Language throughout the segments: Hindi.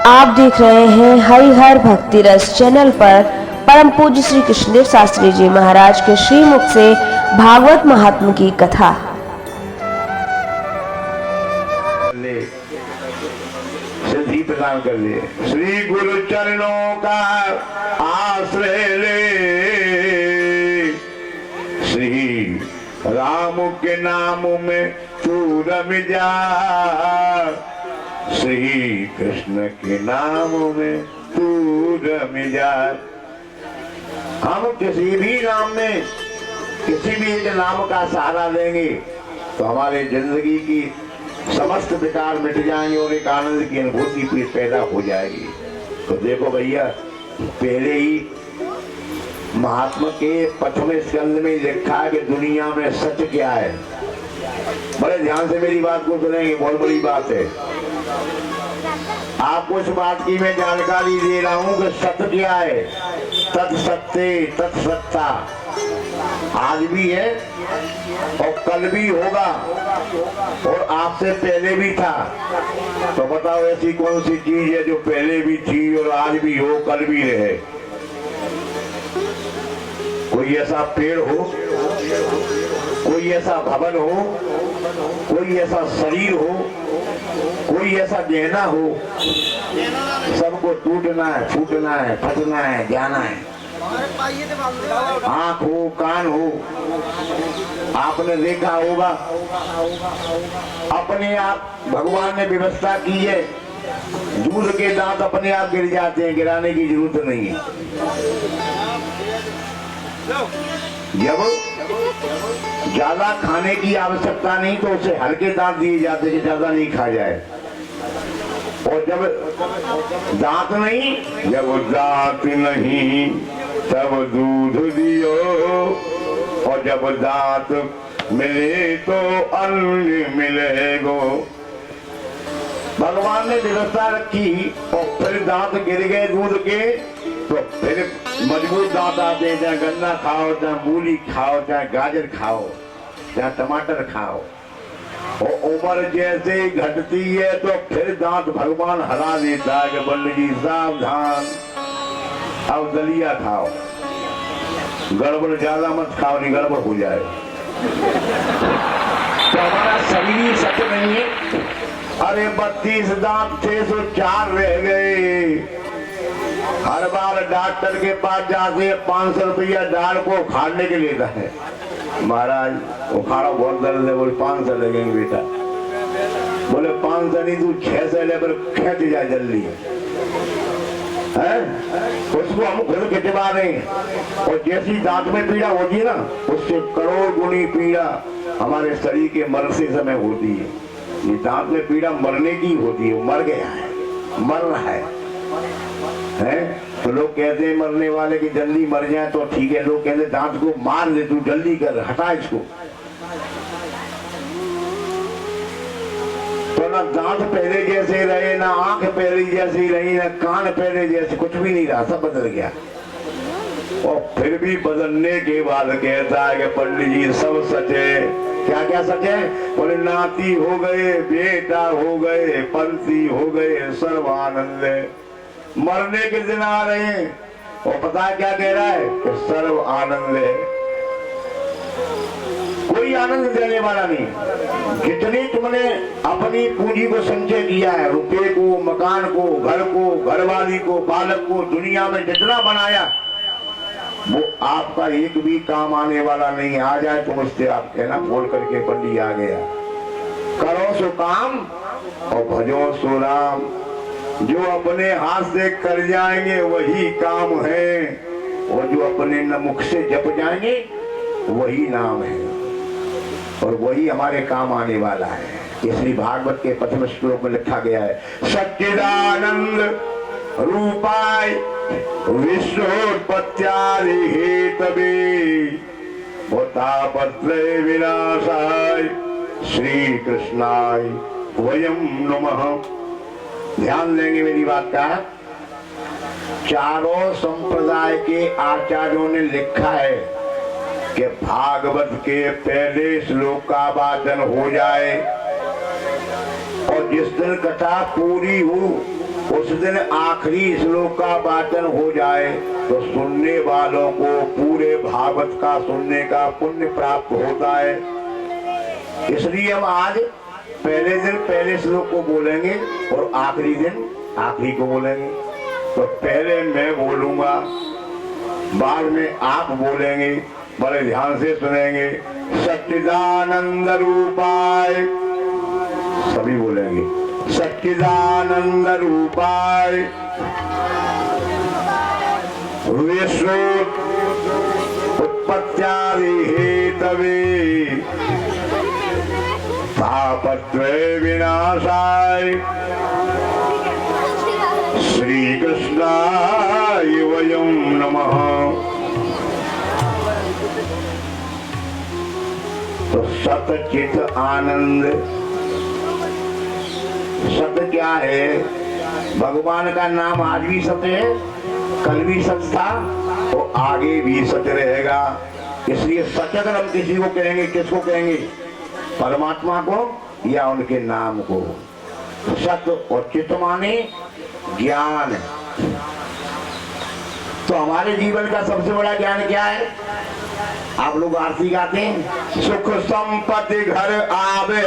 आप देख रहे हैं हरिहर भक्ति रस चैनल पर परम पूज्य श्री कृष्णदेव शास्त्री जी महाराज के श्रीमुख से भागवत महात्म की कथा। सिद्धि प्रदान कर ले, श्री गुरु चरणों का आश्रय ले, श्री राम के नाम में तू रम जा, श्री कृष्ण के नाम में तू रम जा। हम किसी भी नाम में किसी भी एक नाम का सहारा लेंगे तो हमारे जिंदगी की समस्त विकार मिट जाएंगे और एक आनंद की अनुभूति पैदा हो जाएगी। तो देखो भैया, पहले ही महात्मा के 5वें स्कंद में लिखा है कि दुनिया में सच क्या है। बड़े ध्यान से मेरी बात को सुनेंगे, बहुत बड़ी बात है। आपको इस बात की मैं जानकारी दे रहा हूं कि सत्य क्या है। तत्सत्य तत्सत्ता आज भी है और कल भी होगा और आपसे पहले भी था। तो बताओ ऐसी कौन सी चीज है जो पहले भी थी और आज भी हो, कल भी रहे। कोई ऐसा पेड़ हो, कोई ऐसा भवन हो, कोई ऐसा शरीर हो, कोई ऐसा गहना हो, सबको टूटना है, फूटना है, फटना है, जाना है। आँख हो, कान हो, आपने देखा होगा अपने आप भगवान ने व्यवस्था की है। दूध के दांत अपने आप गिर जाते हैं, गिराने की जरूरत नहीं है। जब ज्यादा खाने की आवश्यकता नहीं तो उसे हल्के दांत दिए जाते कि ज्यादा नहीं खा जाए। और जब दांत नहीं, जब दांत नहीं तब दूध दियो, और जब दांत मिले तो अन्न मिलेगो। भगवान ने व्यवस्था रखी और फिर दांत गिर गए दूध के तो फिर मजबूत दांत आते हैं। चाहे गन्ना खाओ, चाहे मूली खाओ, चाहे गाजर खाओ, चाहे टमाटर खाओ। और उम्र जैसे घटती है तो फिर दांत भगवान हरा देता है कि पंडित जी सावधान, अब दलिया खाओ, गड़बड़ ज्यादा मत खाओ, नहीं गड़बड़ हो जाए। तो हमारा शरीर सच नहीं है। अरे 32 दांत थे तो 4 रह गए। हर बार डॉक्टर के पास जाते 500 रुपया दाढ़ को उखाड़ने के लिए है। महाराज उखाड़ा बहुत दर्द है, बोले 500 लगेंगे बेटा। बोले 500 नहीं, तू 600 ले, पर खेच जा जल्दी है। उसको हम खुद खिंचवा रहे हैं। और जैसी दांत में पीड़ा होती है ना, उससे करोड़ गुनी पीड़ा हमारे शरीर के मरते समय होती है। ये दांत में पीड़ा मरने की होती है, वो मर गया है, मर रहा है। तो लोग कहते हैं मरने वाले की जल्दी मर जाए तो ठीक है। लोग कहते दांत को मार दे, तू जल्दी कर, हटा इसको। तो ना दांत पहले जैसे रहे, ना आंख पहले जैसी रही, ना कान पहले जैसे, कुछ भी नहीं रहा, सब बदल गया। और फिर भी बदलने के बाद कहता है कि पंडित जी सब सच है। क्या क्या सच है? बोले नाती हो गए, बेटा हो गए, पंथी हो गए, सर्वानंद है। मरने के दिन आ रहे हैं और पता है क्या कह रहा है कि सर्व आनंद है। कोई आनंद देने वाला नहीं। जितनी तुमने अपनी पूंजी को संचय किया है, रुपए को, मकान को, घर को, घरवाली को, बालक को, दुनिया में जितना बनाया, वो आपका एक भी काम आने वाला नहीं। आ जाए तो मुझसे आप कहना बोल करके पंडित आ गया। करो सो काम और भजो सो राम। जो अपने हाथ से कर जाएंगे वही काम है, और जो अपने मुख से जप जाएंगे वही नाम है, और वही हमारे काम आने वाला है। इसलिए भागवत के 5वें श्लोक में लिखा गया है, सच्चिदानंद रूपाय विश्वोत्पत्त्यादि हेतवे भूतापत्रय विनाशाय श्री कृष्णाय वयम नमः। ध्यान देंगे मेरी बात का। चारों संप्रदाय के आचार्यों ने लिखा है कि भागवत के पहले श्लोक का वाचन हो जाए और जिस दिन कथा पूरी हो उस दिन आखिरी श्लोक का वाचन हो जाए तो सुनने वालों को पूरे भागवत का सुनने का पुण्य प्राप्त होता है। इसलिए हम आज पहले दिन पहले श्लोक को बोलेंगे और आखिरी दिन आखिरी को बोलेंगे। तो पहले मैं बोलूंगा, बाद में आप बोलेंगे, बड़े ध्यान से सुनेंगे। सच्चिदानंद रूपाय, सभी बोलेंगे। सच्चिदानंद रूपाय विश्व उत्पत्त्यादि हेतवे तापत्रय विनाशाय श्री कृष्णाय वयं नमः। तो सतचित आनंद, सत्य क्या है? भगवान का नाम आज भी सत्य है, कल भी सत्य था और आगे भी सत्य रहेगा। इसलिए सत्य अगर हम किसी को कहेंगे, किसको कहेंगे? परमात्मा को या उनके नाम को। सत्य और चित्त माने ज्ञान। तो हमारे जीवन का सबसे बड़ा ज्ञान क्या है? आप लोग आरती गाते हैं, सुख संपत्ति घर आवे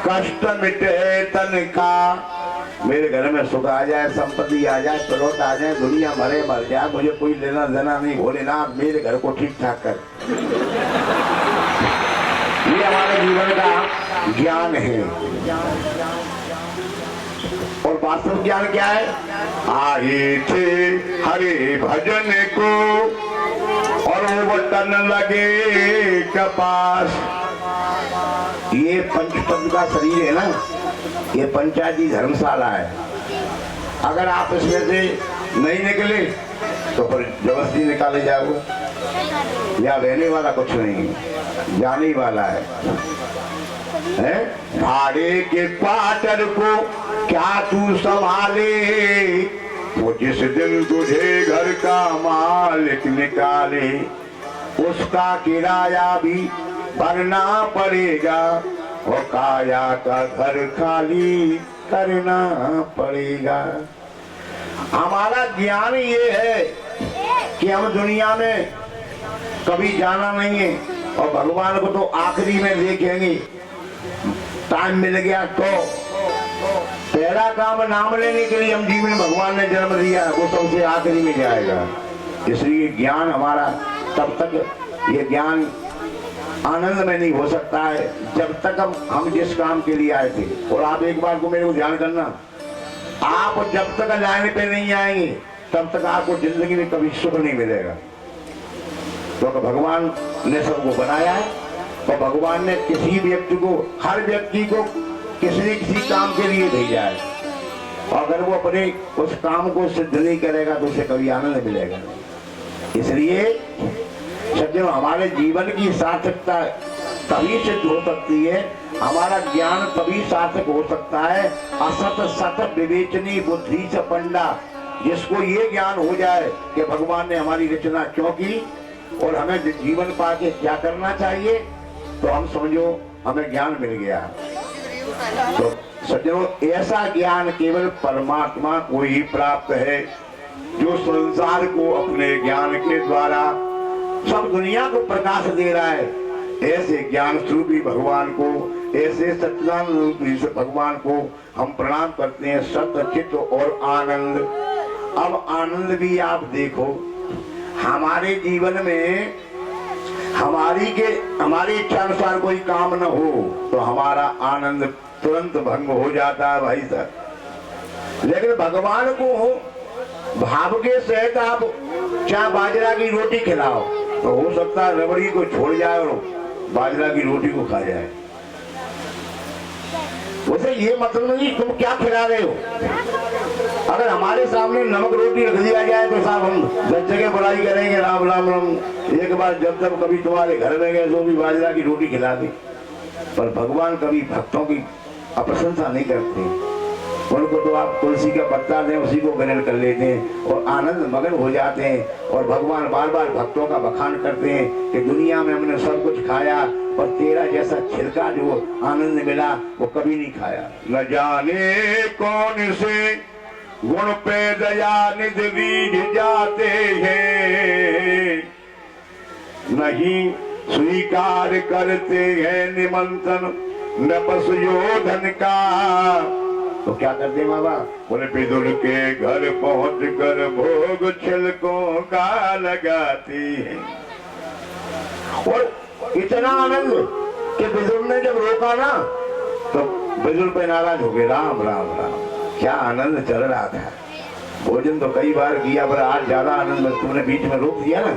कष्ट मिटे तन का। मेरे घर में सुख आ जाए, संपत्ति आ जाए, प्लॉट आ जाए, दुनिया मरे मर जाए, मुझे कोई लेना देना नहीं। भोलेनाथ मेरे घर को ठीक ठाक कर। ये हमारे जीवन का ज्ञान है। और वास्तव ज्ञान क्या है? आए थे हरे भजन को और वो बटन लगे कपास। ये पंचतत्व का शरीर है ना, ये पंचायती धर्मशाला है। अगर आप इसमें से नहीं निकले तो फिर जबरदस्ती निकाले जाओगे। या रहने वाला कुछ नहीं, जाने वाला है? भाड़े के क्वार्टर को क्या तू संभाले, वो जिस दिन तुझे घर का मालिक निकाले उसका किराया भी भरना पड़ेगा और काया का घर खाली करना पड़ेगा। हमारा ज्ञान ये है कि हम दुनिया में कभी जाना नहीं है और भगवान को तो आखिरी में देखेंगे। टाइम मिल गया तो पहला काम नाम लेने के लिए हम जीवन में भगवान ने जन्म दिया, वो सबसे आखिरी में जाएगा। इसलिए ज्ञान हमारा तब तक, ये ज्ञान आनंद में नहीं हो सकता है जब तक हम जिस काम के लिए आए थे। और आप एक बार को मेरे को ध्यान करना, आप जब तक लाइन पे नहीं आएंगे तब तक आपको जिंदगी में कभी सुख नहीं मिलेगा। तो भगवान ने सबको बनाया है और भगवान ने किसी व्यक्ति को, हर व्यक्ति को किसी न किसी काम के लिए भेजा है। और अगर वो अपने उस काम को सिद्ध नहीं करेगा तो उसे कभी आनंद मिलेगा। इसलिए सज्जनों, हमारे जीवन की सार्थकता तभी सिद्ध हो सकती है, हमारा ज्ञान तभी सार्थक हो सकता है। असत सत विवेचनी बुद्धि से पंडा, जिसको ये ज्ञान हो जाए कि भगवान ने हमारी रचना क्यों की और हमें जीवन पाके क्या करना चाहिए, तो हम समझो हमें ज्ञान मिल गया। तो सज्जनों, ऐसा ज्ञान केवल परमात्मा को ही प्राप्त है जो संसार को अपने ज्ञान के द्वारा सब दुनिया को प्रकाश दे रहा है। ऐसे ज्ञान स्वरूपी भगवान को, ऐसे सच्चिदानंद रूपी भगवान को हम प्रणाम करते हैं। सत्य चित्त और आनंद। अब आनंद भी आप देखो, हमारे जीवन में हमारी इच्छा अनुसार कोई काम न हो तो हमारा आनंद तुरंत भंग हो जाता है भाई साहब। लेकिन भगवान को भाव के सहित आप चाहे बाजरा की रोटी खिलाओ तो हो सकता है रबड़ी को छोड़ जाए और बाजरा की रोटी को खा जाए। उसे ये मतलब नहीं तुम क्या खिला रहे हो। अगर हमारे सामने नमक रोटी रख दिया जाए तो साहब हम 10 जगह बुराई करेंगे, राम राम राम। एक बार जब कभी तुम्हारे घर में गए तो भी बाजरा की रोटी खिला दी। पर भगवान कभी भक्तों की अप्रशंसा नहीं करते। उनको तो आप तुलसी का पत्ता दें उसी को ग्रहण कर लेते हैं और आनंद मगन हो जाते हैं। और भगवान बार बार भक्तों का बखान करते हैं कि दुनिया में हमने सब कुछ खाया और तेरा जैसा छिलका जो आनंद मिला वो कभी नहीं खाया। न जाने कौन से गुण पे दया निधि रीझ जाते हैं, नहीं स्वीकार करते हैं निमंत्रण नपस योधन का। तो क्या करते बाबा? बोले विदुर के घर पहुंच कर भोग छिलकों का लगाती है। और इतना आनंद कि विदुर ने जब रोका ना तो विदुर पे नाराज हो गए। राम राम राम, क्या आनंद चल रहा था। भोजन तो कई बार किया पर आज ज्यादा आनंद तुमने बीच में रोक दिया ना।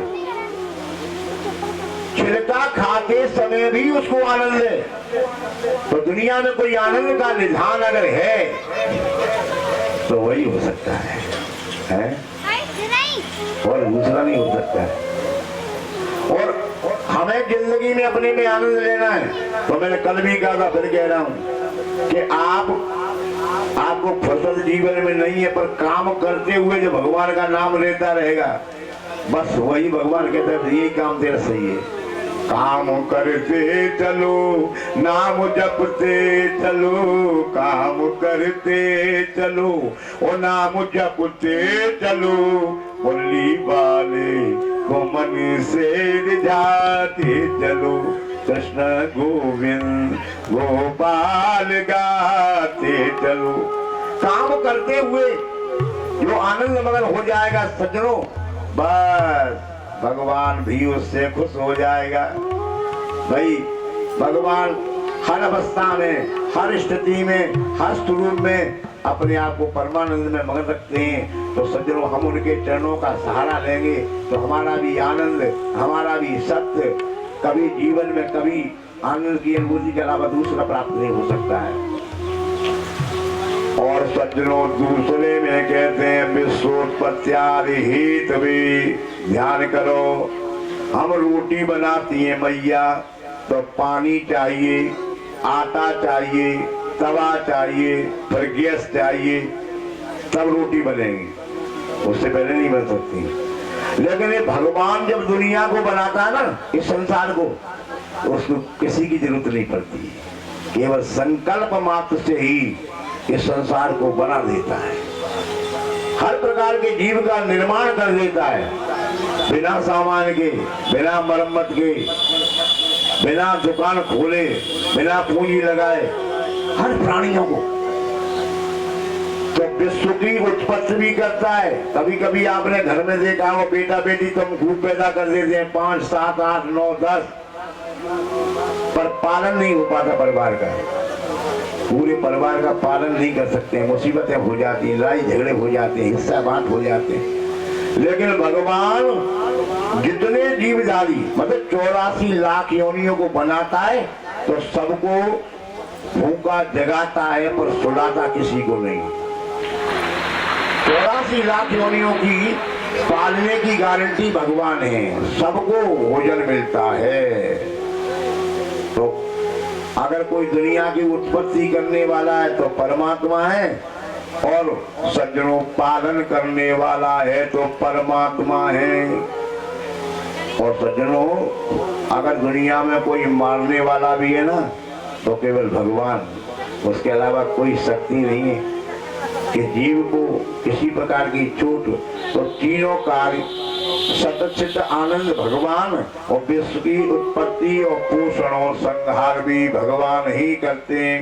छिलका खाते समय भी उसको आनंद है। तो दुनिया में कोई आनंद का निधान अगर है तो वही हो सकता है, और दूसरा नहीं हो सकता है। और हमें जिंदगी में अपने में आनंद लेना है। तो मैंने कल भी कहा था, फिर कह रहा हूं कि आपको फसल जीवन में नहीं है, पर काम करते हुए जो भगवान का नाम लेता रहेगा, बस वही भगवान कहते हैं यही काम तेरा सही है। काम करते चलो, नाम जपते चलो, काम करते चलो, ओ नाम जपते चलो, मुरली वाले को मन से रिझाते चलो, कृष्ण गोविंद गोपाल गाते चलो। काम करते हुए जो आनंद मगन हो जाएगा सज्जनों, बस भगवान भी उससे खुश हो जाएगा। भाई भगवान हर अवस्था में, हर स्थिति में, हर स्वरूप में अपने आप को परमानंद में मगन रखते हैं। तो सज्जनों, हम उनके चरणों का सहारा लेंगे तो हमारा भी आनंद, हमारा भी सत्य कभी जीवन में कभी आनंद की अनुभूति के अलावा दूसरा प्राप्त नहीं हो सकता है। और सज्जनों, दूसरे में कहते हैं विश्वोत्पत्त्यादि हित भी ध्यान करो। हम रोटी बनाती हैं मैया, तो पानी चाहिए, आटा चाहिए, तवा चाहिए, फिर गैस चाहिए, तब रोटी बनेगी, उससे पहले नहीं बन सकती। लेकिन ये भगवान जब दुनिया को बनाता है ना, इस संसार को, तो उसको किसी की जरूरत नहीं पड़ती, केवल संकल्प मात्र से ही इस संसार को बना देता है। हर प्रकार के जीव का निर्माण कर देता है, बिना सामान के, बिना मरम्मत के, बिना दुकान खोले, बिना पूंजी लगाए, हर प्राणियों को। तो विश्व की उत्पत्ति भी करता है। कभी कभी आपने घर में देखा हो, बेटा बेटी तुम खूब पैदा कर देते हैं, 5, 7, 8, 9, 10, पर पालन नहीं हो पाता परिवार का। पूरे परिवार का पालन नहीं कर सकते हैं, मुसीबतें हो जाती हैं, लड़ाई झगड़े हो जाते हैं, हिस्सा बांट हो जाते हैं। लेकिन भगवान जितने जीवधारी मतलब 84 लाख योनियों को बनाता है, तो सबको भूखा जगाता है पर सुलाता किसी को नहीं। 84 लाख योनियों की पालने की गारंटी भगवान है, सबको भोजन मिलता है। तो अगर कोई दुनिया की उत्पत्ति करने वाला है तो परमात्मा है, और सज्जनों पालन करने वाला है तो परमात्मा है। और सज्जनों, अगर दुनिया में कोई मारने वाला भी है ना, तो केवल भगवान, उसके अलावा कोई शक्ति नहीं है कि जीव को किसी प्रकार की चोट। तो तीनों कार्य सतचित आनंद भगवान, और विश्व की उत्पत्ति और पोषण और संहार भी भगवान ही करते हैं।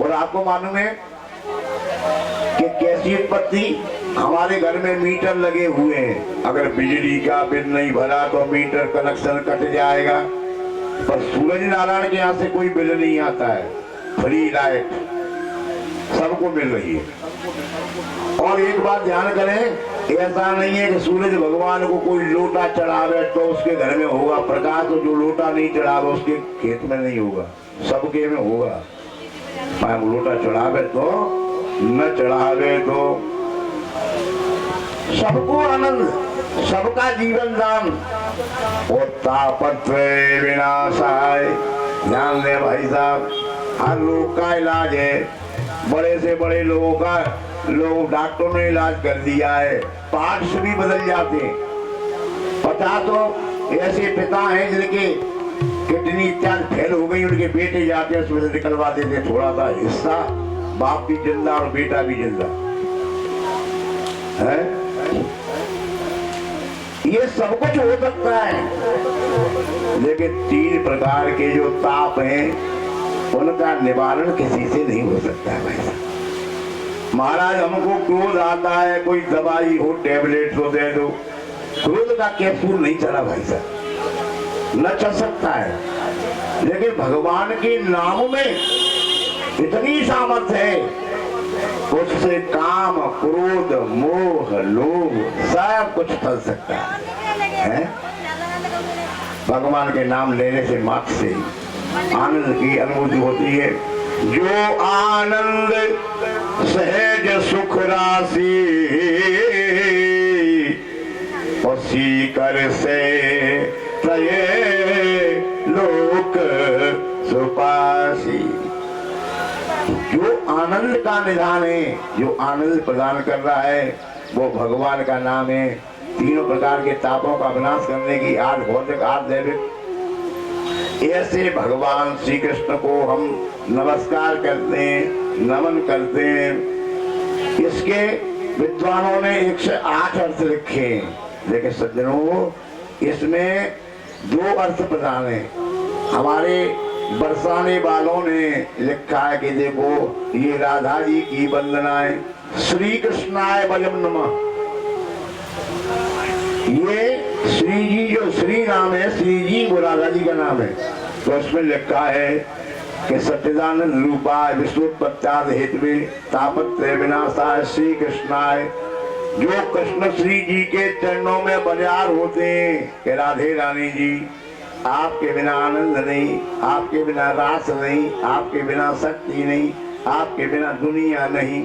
और आपको मालूम है कि कैसी उत्पत्ति? हमारे घर में मीटर लगे हुए हैं, अगर बिजली का बिल नहीं भरा तो मीटर कनेक्शन कट जाएगा, पर सूरज नारायण के यहाँ से कोई बिल नहीं आता है, फ्री लाइट सबको मिल रही है। और एक बात ध्यान करें, ऐसा नहीं है कि सूरज भगवान को कोई लोटा चढ़ावे तो उसके घर में होगा प्रकाश, तो जो लोटा नहीं चढ़ावे उसके खेत में नहीं होगा, सबके में होगा। लोटा चढ़ावे तो न चढ़ावे तो सबको आनंद, सबका जीवन दान। और तापत्रय विनाशाय, ध्यान दे भाई साहब, हर रोग का इलाज है। बड़े से बड़े लोगों का लोग डॉक्टरों ने इलाज कर दिया है, पार्ट्स भी बदल जाते हैं। 50 तो ऐसे पिता हैं जिनके किडनी इत्यादि फेल हो गई, उनके बेटे जाते हैं उसमें से निकलवा देते थोड़ा सा हिस्सा, बाप भी जिंदा और बेटा भी जिंदा। है? ये सब कुछ हो सकता है, लेकिन 3 प्रकार के जो ताप हैं उनका निवारण किसी से नहीं हो सकता है भाई साहब। महाराज हमको क्रोध आता है, कोई दवाई हो टेबलेट हो दे दो, क्रोध का कैप्सूल नहीं चला भाई साहब, न चल सकता है। लेकिन भगवान के नाम में इतनी सामर्थ है, उससे काम क्रोध मोह लोभ सब कुछ टल सकता है। भगवान के नाम लेने से मात्र से आनंद की अनुभूति होती है। जो आनंद सहज सुख राशि उसी कर से तये लोक सुपासी। जो आनंद का निधान है, जो आनंद प्रदान कर रहा है, वो भगवान का नाम है। तीनों प्रकार के तापों का विनाश करने की आद भौतिक आद दैविक, ऐसे भगवान श्री कृष्ण को हम नमस्कार करते हैं, नमन करते हैं। इसके विद्वानों ने 108 अर्थ लिखे हैं, लेकिन सज्जनों इसमें 2 अर्थ प्रदान है। हमारे बरसाने वालों ने लिखा है कि देखो ये राधा जी की वंदनाएं, श्री कृष्णाय वयम नमः। ये श्री जी जो श्री नाम है, श्री जी वो राधा जी का नाम है। तो उसमें लिखा है कि सच्चिदानंद रूपाय विश्वोत्पत्त्यादि हेतवे तापत्रय विनाशाय श्री कृष्णाय। जो कृष्ण श्री जी के चरणों में बलिहार होते हैं कि राधे रानी जी, आपके बिना आनंद नहीं, आपके बिना रास नहीं, आपके बिना शक्ति नहीं, आपके बिना दुनिया नहीं।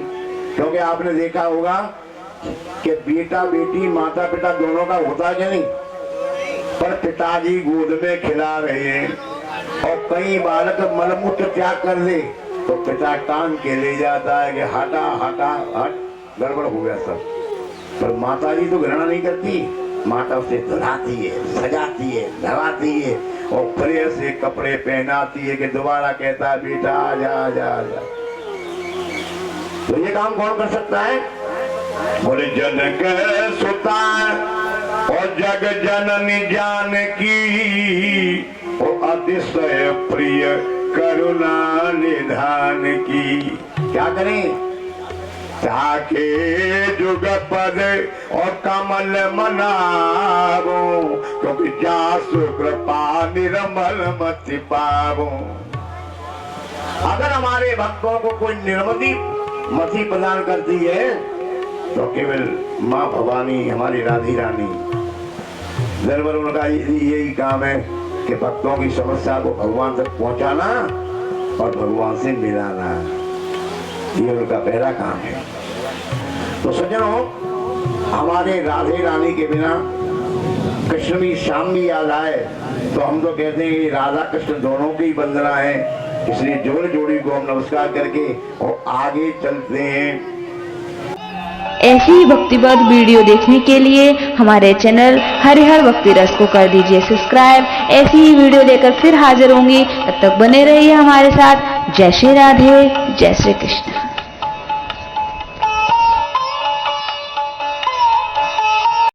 क्योंकि आपने देखा होगा कि बेटा बेटी माता पिता दोनों का होता है नहीं, पर पिताजी गोद में खिला रहे हैं और कई बालक मलमूत्र त्याग कर दे तो पिता टांग के ले जाता है कि हटा हटा हट, गड़बड़ हो गया सब। पर माता जी तो घृणा नहीं करती, माता उसे धुलाती है, सजाती है, नहलाती है और प्रेम से कपड़े पहनाती है कि दोबारा कहता है बेटा आजा आजा आजा। तो ये काम कौन कर सकता है? बोले जनक सुता और जग जननी जानकी और अतिशय प्रिय करुणा निधान की। क्या करें? ताके जुग पद और कमल मनावो, क्योंकि जासु कृपा निर्मल मति पावो। अगर हमारे भक्तों को कोई निर्मति मति प्रदान करती है तो केवल माँ भवानी हमारी राधी रानी। दरबार उनका यही काम है कि भक्तों की समस्या को भगवान तक पहुंचाना और भगवान से मिलाना, ये उनका पहला काम है। तो सज्जनों, हमारे राधे रानी के बिना कृष्ण भी शाम भी याद आए तो हम तो कहते हैं कि राधा कृष्ण दोनों की वंदना है। इसलिए जोड़ जोड़ी को हम नमस्कार करके और आगे चलते हैं। ऐसी ही भक्तिबद्ध वीडियो देखने के लिए हमारे चैनल हरिहर भक्ति रस को कर दीजिए सब्सक्राइब। ऐसी ही वीडियो लेकर फिर हाजिर होंगी, तब तक बने रहिए हमारे साथ। जय श्री राधे, जय श्री कृष्ण।